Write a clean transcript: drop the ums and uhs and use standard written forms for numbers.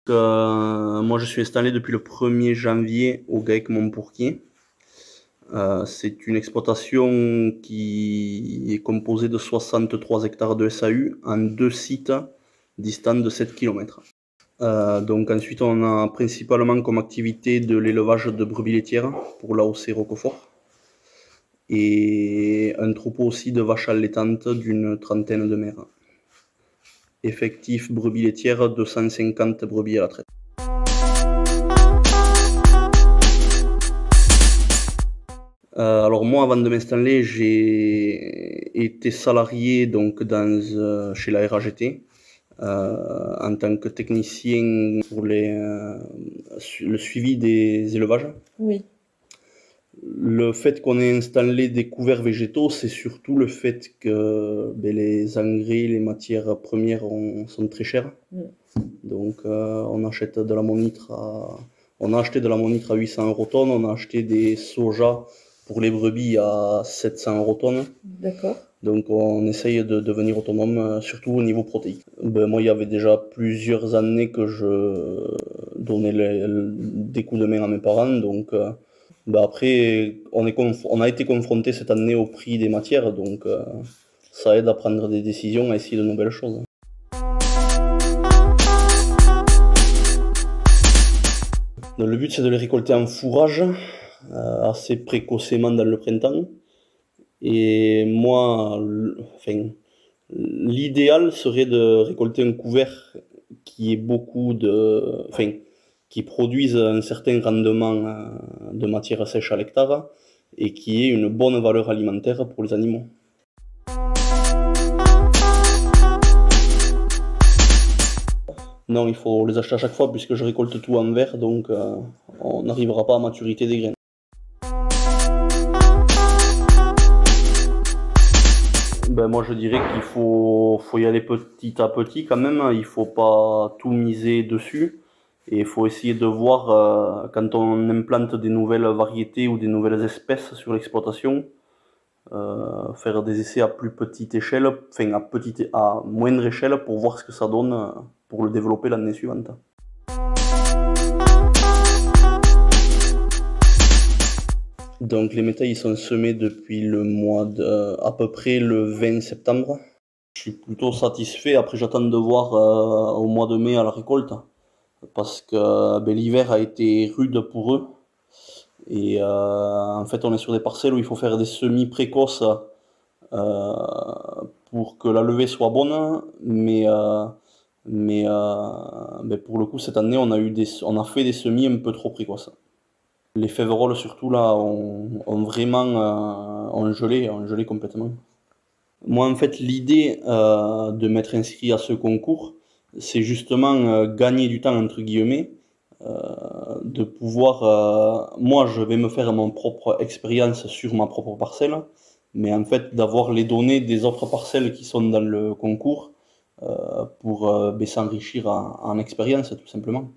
Moi, je suis installé depuis le 1er janvier au GAEC-Montpourquier. C'est une exploitation qui est composée de 63 hectares de SAU en 2 sites distants de 7 km. Donc ensuite, on a principalement comme activité de l'élevage de brebis laitières pour l'AOC Roquefort et un troupeau aussi de vaches allaitantes d'une 30aine de mères. Effectif brebis laitières, 250 brebis à la traite. Alors moi, avant de m'installer, j'ai été salarié donc chez la RAGT en tant que technicien pour le suivi des élevages. Oui. Le fait qu'on ait installé des couverts végétaux, c'est surtout le fait que les engrais, les matières premières sont très chères. Donc on achète de l'ammonitre on a acheté de l'ammonitre à 800 € tonne, on a acheté des soja pour les brebis à 700 € tonne. D'accord. Donc on essaye de devenir autonome, surtout au niveau protéique. Moi, il y avait déjà plusieurs années que je donnais des coups de main à mes parents, donc après on a été confronté cette année au prix des matières, donc ça aide à prendre des décisions, à essayer de nouvelles choses. Le but, c'est de les récolter en fourrage, assez précocement dans le printemps. Et moi, l'idéal serait de récolter un couvert qui ait qui produise un certain rendement de matière sèche à l'hectare et qui ait une bonne valeur alimentaire pour les animaux. Non, il faut les acheter à chaque fois puisque je récolte tout en verre, donc on n'arrivera pas à maturité des graines. Moi je dirais qu'il faut y aller petit à petit quand même, il faut pas tout miser dessus et il faut essayer de voir quand on implante des nouvelles variétés ou des nouvelles espèces sur l'exploitation, faire des essais à plus petite échelle, à moindre échelle pour voir ce que ça donne pour le développer l'année suivante. Donc les métailles sont semées depuis le mois à peu près le 20 septembre. Je suis plutôt satisfait, après j'attends de voir au mois de mai à la récolte, parce que l'hiver a été rude pour eux. Et en fait on est sur des parcelles où il faut faire des semis précoces pour que la levée soit bonne, mais pour le coup cette année on a fait des semis un peu trop précoces. Les féveroles surtout là ont vraiment gelé complètement. Moi en fait l'idée de m'être inscrit à ce concours, c'est justement gagner du temps entre guillemets, de pouvoir, moi je vais me faire mon propre expérience sur ma propre parcelle, mais en fait d'avoir les données des autres parcelles qui sont dans le concours pour s'enrichir en expérience tout simplement.